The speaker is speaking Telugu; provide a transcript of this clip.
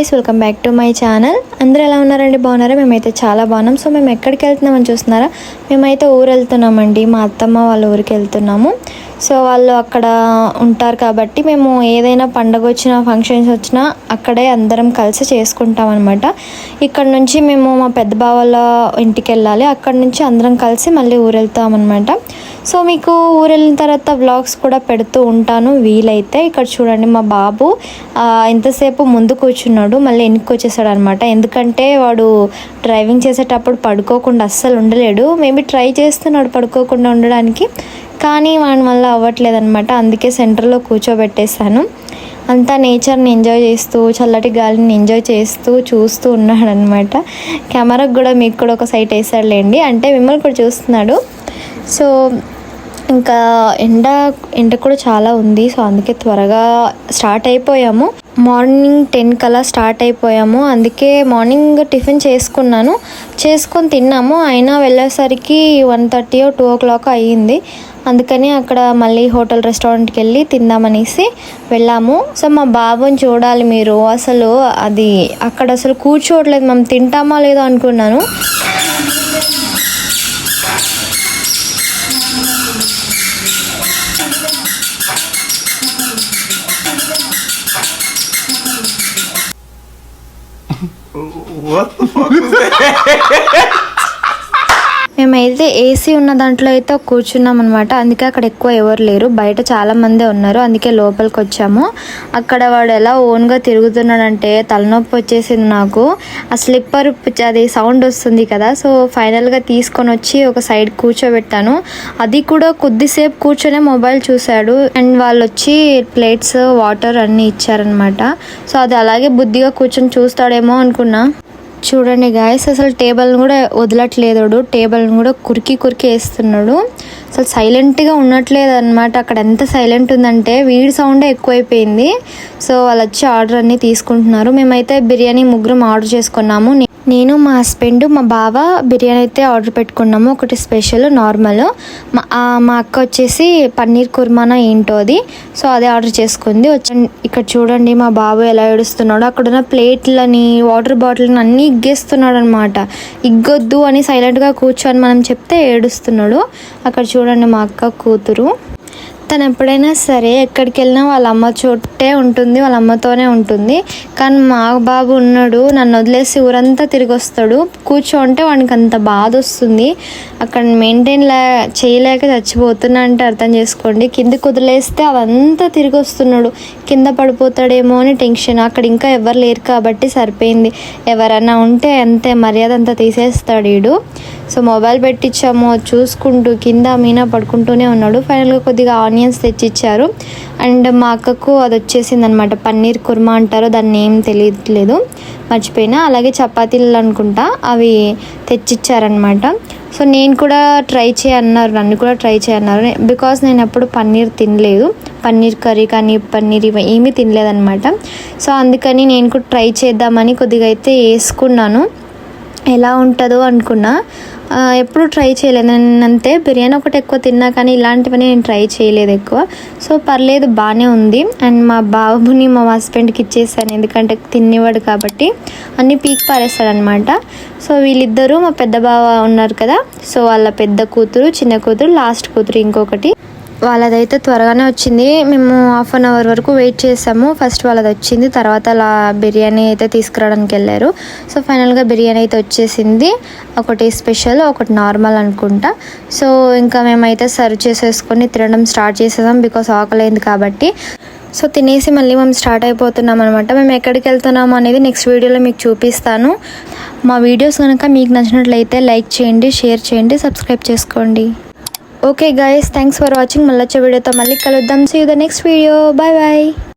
Guys, welcome back to my channel. అందరూ ఎలా ఉన్నారండి? బాగున్నారా? మేమైతే చాలా బాగున్నాం. సో మేము ఎక్కడికి వెళ్తున్నామని చూస్తున్నారా? మేమైతే ఊరు వెళ్తున్నామండి. మా అత్తమ్మ వాళ్ళ ఊరికి వెళ్తున్నాము. సో వాళ్ళు అక్కడ ఉంటారు కాబట్టి మేము ఏదైనా పండగ వచ్చినా ఫంక్షన్స్ వచ్చినా అక్కడే అందరం కలిసి చేసుకుంటాం అనమాట. ఇక్కడ నుంచి మేము మా పెద్ద బావ వాళ్ళ ఇంటికి వెళ్ళాలి. అక్కడ నుంచి అందరం కలిసి మళ్ళీ ఊరు వెళ్తాం అనమాట. సో మీకు ఊరు వెళ్ళిన తర్వాత వ్లాగ్స్ కూడా పెడుతూ ఉంటాను వీలైతే. ఇక్కడ చూడండి, మా బాబు ఎంతసేపు ముందు కూర్చున్నాడు, మళ్ళీ వెనక్కి వచ్చేసాడు అనమాట. ఎందుకంటే వాడు డ్రైవింగ్ చేసేటప్పుడు పడుకోకుండా అస్సలు ఉండలేడు. మేబీ ట్రై చేస్తున్నాడు పడుకోకుండా ఉండడానికి, కానీ వాడి వల్ల అవ్వట్లేదు అనమాట. అందుకే సెంటర్లో కూర్చోబెట్టేశాను. అంతా నేచర్ని ఎంజాయ్ చేస్తూ, చల్లటి గాలిని ఎంజాయ్ చేస్తూ చూస్తూ ఉన్నాడు అనమాట. కెమెరాకు కూడా మీకు కూడా ఒక సైట్ వేసాడులేండి, అంటే మిమ్మల్ని కూడా చూస్తున్నాడు. సో ఇంకా ఎండ కూడా చాలా ఉంది. సో అందుకే త్వరగా స్టార్ట్ అయిపోయాము. మార్నింగ్ 10 కల్లా స్టార్ట్ అయిపోయాము. అందుకే మార్నింగ్ టిఫిన్ చేసుకొని తిన్నాము. అయినా వెళ్ళేసరికి 1:30 or 2 o'clock అయ్యింది. అందుకని అక్కడ మళ్ళీ హోటల్ రెస్టారెంట్కి వెళ్ళి తిందామనేసి వెళ్ళాము. సో మా బాబుని చూడాలి మీరు, అసలు అది అక్కడ అసలు కూర్చోవట్లేదు. మేము తింటామా లేదో అనుకున్నాను. What the fuck was that? మేమైతే ఏసీ ఉన్న దాంట్లో అయితే కూర్చున్నాం అనమాట. అందుకే అక్కడ ఎక్కువ ఎవరు లేరు, బయట చాలా మందే ఉన్నారు. అందుకే లోపలికి వచ్చాము. అక్కడ వాడు ఎలా ఓన్గా తిరుగుతున్నాడంటే తలనొప్పి వచ్చేసింది నాకు. ఆ స్లిప్పర్ అది సౌండ్ వస్తుంది కదా. సో ఫైనల్గా తీసుకొని వచ్చి ఒక సైడ్ కూర్చోబెట్టాను. అది కూడా కొద్దిసేపు కూర్చొనే మొబైల్ చూశాడు. అండ్ వాళ్ళు వచ్చి ప్లేట్స్, వాటర్ అన్నీ ఇచ్చారనమాట. సో అది అలాగే బుద్ధిగా కూర్చొని చూస్తాడేమో అనుకున్నా. చూడండి గాయస్, అసలు టేబుల్ని కూడా వదలట్లేదు. టేబుల్ని కూడా కురికి వేస్తున్నాడు. అసలు సైలెంట్గా ఉండట్లేదు అనమాట. అక్కడ ఎంత సైలెంట్ ఉందంటే వీడి సౌండే ఎక్కువైపోయింది. సో వాళ్ళు వచ్చి ఆర్డర్ అన్నీ తీసుకుంటున్నారు. మేమైతే బిర్యానీ ముగ్గురం ఆర్డర్ చేసుకున్నాము. నేను, మా హస్బెండ్, మా బావ బిర్యానీ అయితే ఆర్డర్ పెట్టుకున్నాము. ఒకటి స్పెషల్, నార్మల్. మా అక్క వచ్చేసి పన్నీర్ కుర్మానా ఏంటో అది. సో అదే ఆర్డర్ చేసుకుంది. ఇక్కడ చూడండి మా బాబు ఎలా ఏడుస్తున్నాడు. అక్కడున్న ప్లేట్లని, వాటర్ బాటిల్ని అన్నీ ఇగ్గేస్తున్నాడు అనమాట. ఇగ్గొద్దు అని సైలెంట్గా కూర్చొని మనం చెప్తే ఏడుస్తున్నాడు. అక్కడ చూడండి మా అక్క కూతురు. తను ఎప్పుడైనా సరే ఎక్కడికి వెళ్ళినా వాళ్ళ అమ్మ చోటే ఉంటుంది, వాళ్ళ అమ్మతోనే ఉంటుంది. కానీ మా బాబు ఉన్నాడు, నన్ను వదిలేసి ఊరంతా తిరిగి వస్తాడు. కూర్చోంటే వాడికి అంత బాధ వస్తుంది. అక్కడ మెయింటైన్ చేయలేక చచ్చిపోతున్నా అంటే అర్థం చేసుకోండి. కిందకి వదిలేస్తే అవంతా తిరిగి వస్తున్నాడు. కింద పడిపోతాడేమో అని టెన్షన్. అక్కడ ఇంకా ఎవరు లేరు కాబట్టి సరిపోయింది. ఎవరైనా ఉంటే అంతే మర్యాద అంతా తీసేస్తాడు వీడు. సో మొబైల్ పెట్టించాము, చూసుకుంటూ కింద మీనా పడుకుంటూనే ఉన్నాడు. ఫైనల్గా కొద్దిగా ఆనియన్స్ తెచ్చిచ్చారు. అండ్ మా అక్కకు అది వచ్చేసింది అనమాట, పన్నీర్ కుర్మా అంటారు, దాన్ని ఏం తెలియట్లేదు, మర్చిపోయినా. అలాగే చపాతీలు అనుకుంటా అవి తెచ్చిచ్చారనమాట. సో నేను కూడా ట్రై చేయన్నారు, నన్ను కూడా ట్రై చేయన్నారు. బికాస్ నేను ఎప్పుడు పన్నీర్ తినలేదు, పన్నీర్ కర్రీ కానీ పన్నీర్ ఇవి ఏమీ తినలేదనమాట. సో అందుకని నేను కూడా ట్రై చేద్దామని కొద్దిగా అయితే వేసుకున్నాను. ఎలా ఉంటుందో అనుకున్నా. ఎప్పుడు ట్రై చేయలేదు నేను, అంతే. బిర్యానీ ఒకటి ఎక్కువ తిన్నా, కానీ ఇలాంటివన్నీ నేను ట్రై చేయలేదు ఎక్కువ. సో పర్లేదు, బాగానే ఉంది. అండ్ మా బాబుని మా హస్బెండ్కి ఇచ్చేసాను, ఎందుకంటే తినేవాడు కాబట్టి. అన్నీ పీక్ పారేస్తాడనమాట. సో వీళ్ళిద్దరూ మా పెద్ద బావ ఉన్నారు కదా, సో వాళ్ళ పెద్ద కూతురు, చిన్న కూతురు, లాస్ట్ కూతురు ఇంకొకటి. వాళ్ళదైతే త్వరగానే వచ్చింది. మేము 1/2 hour వరకు వెయిట్ చేసాము. ఫస్ట్ వాళ్ళది వచ్చింది, తర్వాత బిర్యానీ అయితే తీసుకురావడానికి వెళ్ళారు. సో ఫైనల్గా బిర్యానీ అయితే వచ్చేసింది. ఒకటి స్పెషల్, ఒకటి నార్మల్ అనుకుంటా. సో ఇంకా మేమైతే సర్వ్ చేసేసుకొని తినడం స్టార్ట్ చేసేసాం, బికాస్ ఆకలైంది కాబట్టి. సో తినేసి మళ్ళీ మేము స్టార్ట్ అయిపోతున్నాం అనమాట. మేము ఎక్కడికి వెళ్తున్నాము అనేది నెక్స్ట్ వీడియోలో మీకు చూపిస్తాను. మా వీడియోస్ కనుక మీకు నచ్చినట్లయితే లైక్ చేయండి, షేర్ చేయండి, సబ్స్క్రైబ్ చేసుకోండి. Okay guys, thanks for watching. మళ్ళీ వచ్చే వీడియోతో మళ్ళీ కలుద్దాం. See you the next video. Bye bye.